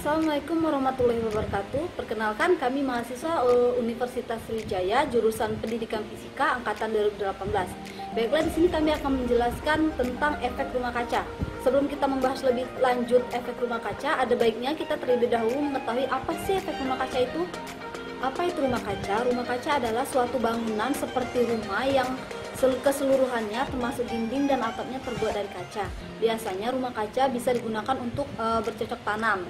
Assalamualaikum warahmatullahi wabarakatuh. Perkenalkan, kami mahasiswa Universitas Sriwijaya jurusan Pendidikan Fisika angkatan 2018. Baiklah, di sini kami akan menjelaskan tentang efek rumah kaca. Sebelum kita membahas lebih lanjut efek rumah kaca, ada baiknya kita terlebih dahulu mengetahui apa sih efek rumah kaca itu. Apa itu rumah kaca? Rumah kaca adalah suatu bangunan seperti rumah yang keseluruhannya termasuk dinding dan atapnya terbuat dari kaca. Biasanya rumah kaca bisa digunakan untuk bercocok tanam.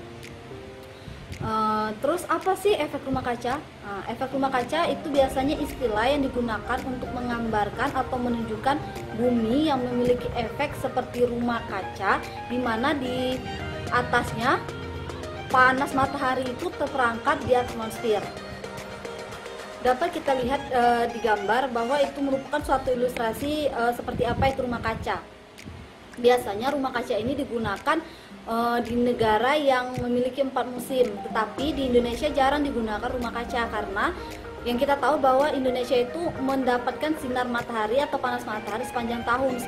Terus apa sih efek rumah kaca? Efek rumah kaca itu biasanya istilah yang digunakan untuk menggambarkan atau menunjukkan bumi yang memiliki efek seperti rumah kaca, di mana di atasnya panas matahari itu terperangkap di atmosfer. Dapat kita lihat di gambar bahwa itu merupakan suatu ilustrasi seperti apa itu rumah kaca. Biasanya rumah kaca ini digunakan di negara yang memiliki 4 musim, tetapi di Indonesia jarang digunakan rumah kaca karena yang kita tahu bahwa Indonesia itu mendapatkan sinar matahari atau panas matahari sepanjang tahun.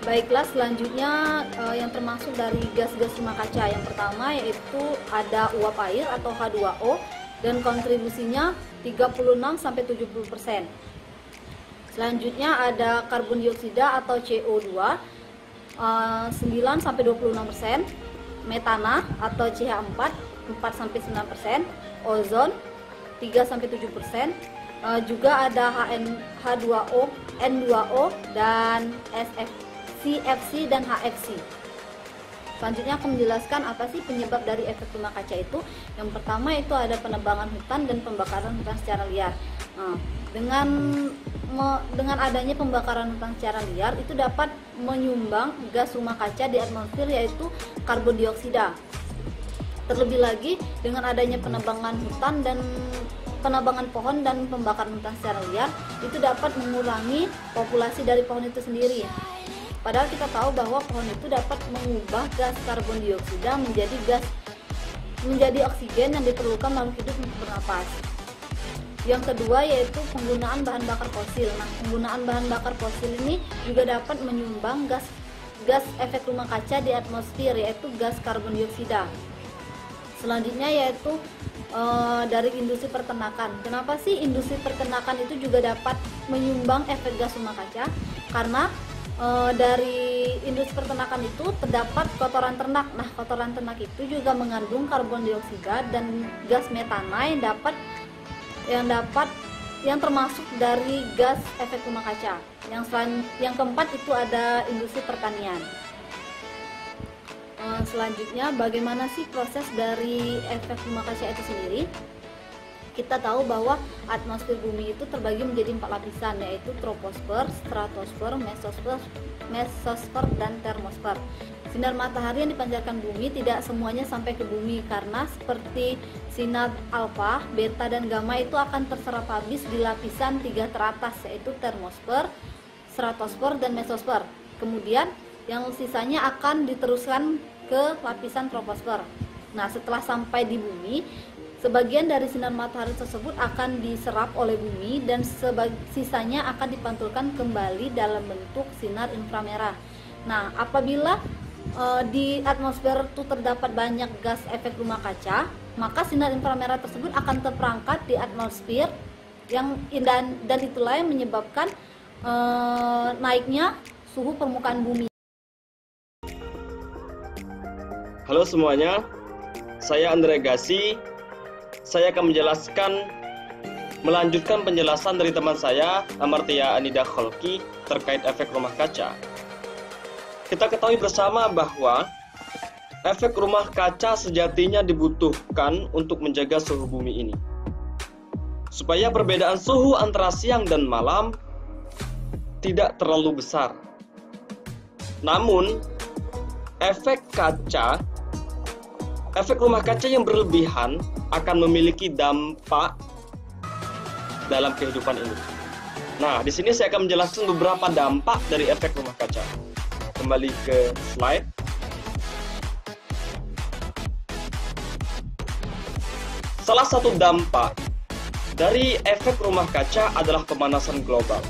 Baiklah, selanjutnya yang termasuk dari gas-gas rumah kaca, yang pertama yaitu ada uap air atau H2O dan kontribusinya 36-70%. Selanjutnya ada karbon dioksida atau CO2 9-26%, metana atau CH4 4-9%, ozon 3-7%, juga ada H2O, N2O dan CFC dan HFC. Selanjutnya aku menjelaskan apa sih penyebab dari efek rumah kaca itu. Yang pertama itu ada penebangan hutan dan pembakaran hutan secara liar. Dengan adanya pembakaran hutan secara liar itu dapat menyumbang gas rumah kaca di atmosfer, yaitu karbon dioksida. Terlebih lagi dengan adanya penebangan hutan dan penebangan pohon dan pembakaran hutan secara liar itu dapat mengurangi populasi dari pohon itu sendiri. Padahal kita tahu bahwa pohon itu dapat mengubah gas karbon dioksida menjadi oksigen yang diperlukan makhluk hidup untuk bernapas. Yang kedua yaitu penggunaan bahan bakar fosil. Penggunaan bahan bakar fosil ini juga dapat menyumbang gas efek rumah kaca di atmosfer, yaitu gas karbon dioksida. Selanjutnya yaitu dari industri peternakan. Kenapa sih industri peternakan itu juga dapat menyumbang efek gas rumah kaca? Karena dari industri peternakan itu terdapat kotoran ternak. Nah, kotoran ternak itu juga mengandung karbon dioksida dan gas metana yang termasuk dari gas efek rumah kaca. Yang keempat itu ada industri pertanian. Selanjutnya, bagaimana sih proses dari efek rumah kaca itu sendiri? Kita tahu bahwa atmosfer bumi itu terbagi menjadi 4 lapisan, yaitu troposfer, stratosfer, mesosfer, dan termosfer. Sinar matahari yang dipancarkan bumi tidak semuanya sampai ke bumi, karena seperti sinar alfa, beta, dan gamma itu akan terserap habis di lapisan 3 teratas, yaitu termosfer, stratosfer, dan mesosfer. Kemudian yang sisanya akan diteruskan ke lapisan troposfer. Nah, setelah sampai di bumi, sebagian dari sinar matahari tersebut akan diserap oleh bumi dan sisanya akan dipantulkan kembali dalam bentuk sinar inframerah. Nah, apabila di atmosfer itu terdapat banyak gas efek rumah kaca, maka sinar inframerah tersebut akan terperangkap di atmosfer dan itulah yang menyebabkan naiknya suhu permukaan bumi. Halo semuanya, saya Andre Gassi. Saya akan melanjutkan penjelasan dari teman saya, Amartya Anida Kholki, terkait efek rumah kaca. Kita ketahui bersama bahwa efek rumah kaca sejatinya dibutuhkan untuk menjaga suhu bumi ini, supaya perbedaan suhu antara siang dan malam tidak terlalu besar. Namun, efek rumah kaca yang berlebihan akan memiliki dampak dalam kehidupan ini. Nah, di sini saya akan menjelaskan beberapa dampak dari efek rumah kaca. Kembali ke slide. Salah satu dampak dari efek rumah kaca adalah pemanasan global.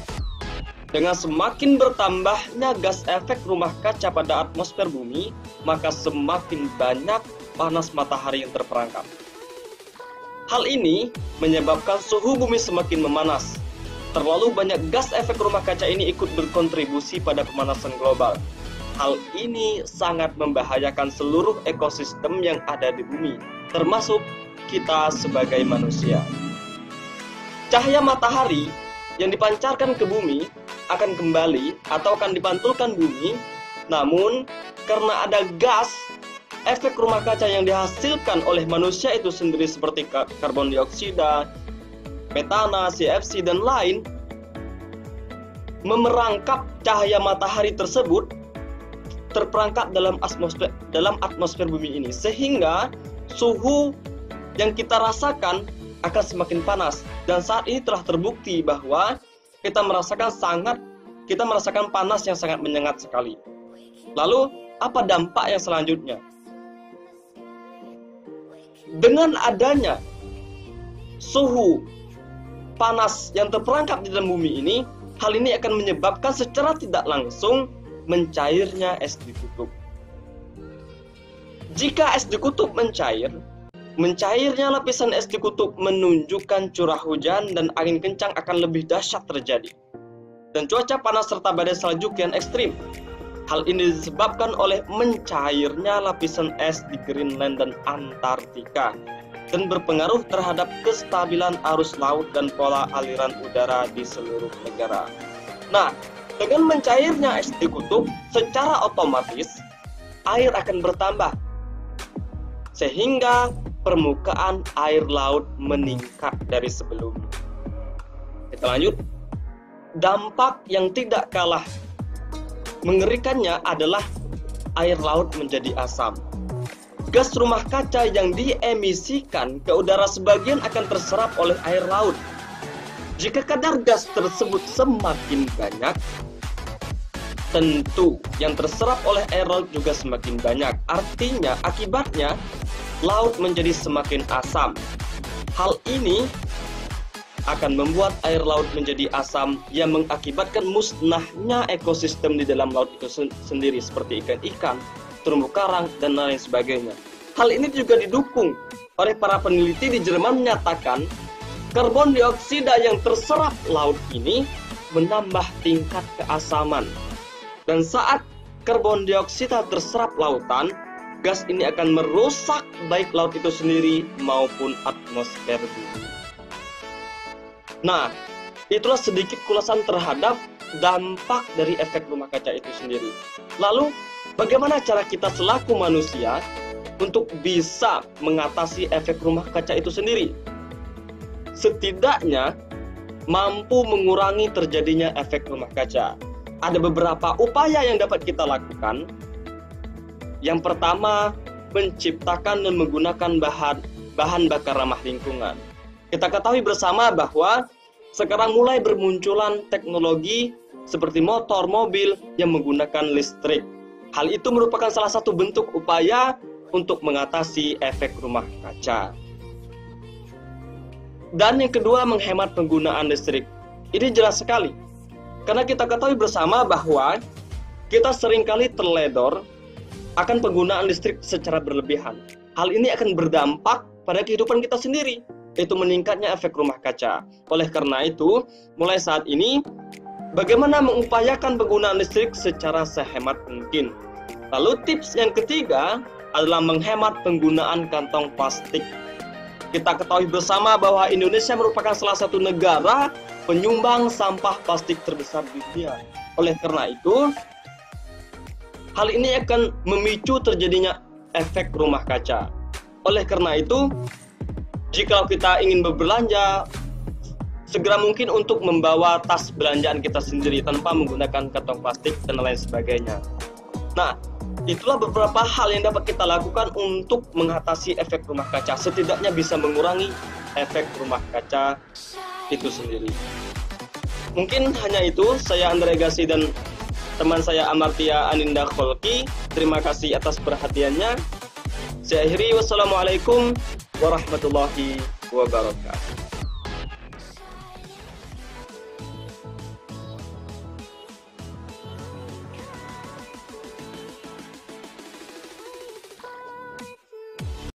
Dengan semakin bertambahnya gas efek rumah kaca pada atmosfer bumi, maka semakin banyak panas matahari yang terperangkap. Hal ini menyebabkan suhu bumi semakin memanas. Terlalu banyak gas efek rumah kaca ini ikut berkontribusi pada pemanasan global. Hal ini sangat membahayakan seluruh ekosistem yang ada di bumi, termasuk kita sebagai manusia. Cahaya matahari yang dipancarkan ke bumi akan kembali atau akan dipantulkan bumi, namun karena ada gas efek rumah kaca yang dihasilkan oleh manusia itu sendiri seperti karbon dioksida, metana, CFC, dan lain, memerangkap cahaya matahari tersebut terperangkap dalam atmosfer bumi ini, sehingga suhu yang kita rasakan akan semakin panas. Dan saat ini telah terbukti bahwa kita merasakan panas yang sangat menyengat sekali. Lalu apa dampak yang selanjutnya? Dengan adanya suhu panas yang terperangkap di dalam bumi ini, hal ini akan menyebabkan secara tidak langsung mencairnya es di kutub. Jika es di kutub mencairnya lapisan es di kutub menunjukkan curah hujan dan angin kencang akan lebih dahsyat terjadi. Dan cuaca panas serta badai salju kian ekstrim. Hal ini disebabkan oleh mencairnya lapisan es di Greenland dan Antartika dan berpengaruh terhadap kestabilan arus laut dan pola aliran udara di seluruh negara. Nah, dengan mencairnya es di kutub, secara otomatis air akan bertambah sehingga permukaan air laut meningkat dari sebelumnya. Kita lanjut. Dampak yang tidak kalah mengerikannya adalah air laut menjadi asam. Gas rumah kaca yang diemisikan ke udara sebagian akan terserap oleh air laut. Jika kadar gas tersebut semakin banyak, tentu yang terserap oleh air laut juga semakin banyak. Artinya, akibatnya laut menjadi semakin asam. Hal ini akan membuat air laut menjadi asam yang mengakibatkan musnahnya ekosistem di dalam laut itu sendiri seperti ikan-ikan, terumbu karang, dan lain sebagainya. Hal ini juga didukung oleh para peneliti di Jerman menyatakan karbon dioksida yang terserap laut ini menambah tingkat keasaman. Dan saat karbon dioksida terserap lautan, gas ini akan merusak baik laut itu sendiri maupun atmosfer bumi. Nah, itulah sedikit ulasan terhadap dampak dari efek rumah kaca itu sendiri. Lalu, bagaimana cara kita selaku manusia untuk bisa mengatasi efek rumah kaca itu sendiri? Setidaknya, mampu mengurangi terjadinya efek rumah kaca. Ada beberapa upaya yang dapat kita lakukan. Yang pertama, menciptakan dan menggunakan bahan bakar ramah lingkungan. Kita ketahui bersama bahwa sekarang mulai bermunculan teknologi seperti motor, mobil yang menggunakan listrik. Hal itu merupakan salah satu bentuk upaya untuk mengatasi efek rumah kaca. Dan yang kedua, menghemat penggunaan listrik. Ini jelas sekali. Karena kita ketahui bersama bahwa kita seringkali terledor akan penggunaan listrik secara berlebihan. Hal ini akan berdampak pada kehidupan kita sendiri, yaitu meningkatnya efek rumah kaca. Oleh karena itu, mulai saat ini, bagaimana mengupayakan penggunaan listrik secara sehemat mungkin. Lalu tips yang ketiga adalah menghemat penggunaan kantong plastik. Kita ketahui bersama bahwa Indonesia merupakan salah satu negara penyumbang sampah plastik terbesar di dunia. Oleh karena itu, hal ini akan memicu terjadinya efek rumah kaca. Oleh karena itu, jika kita ingin berbelanja, segera mungkin untuk membawa tas belanjaan kita sendiri tanpa menggunakan kantong plastik dan lain sebagainya. Nah, itulah beberapa hal yang dapat kita lakukan untuk mengatasi efek rumah kaca. Setidaknya bisa mengurangi efek rumah kaca itu sendiri. Mungkin hanya itu. Saya Andre Gassi dan teman saya Amartya Aninda Kholki. Terima kasih atas perhatiannya. Saya akhiri, wassalamualaikum warahmatullahi wabarakatuh.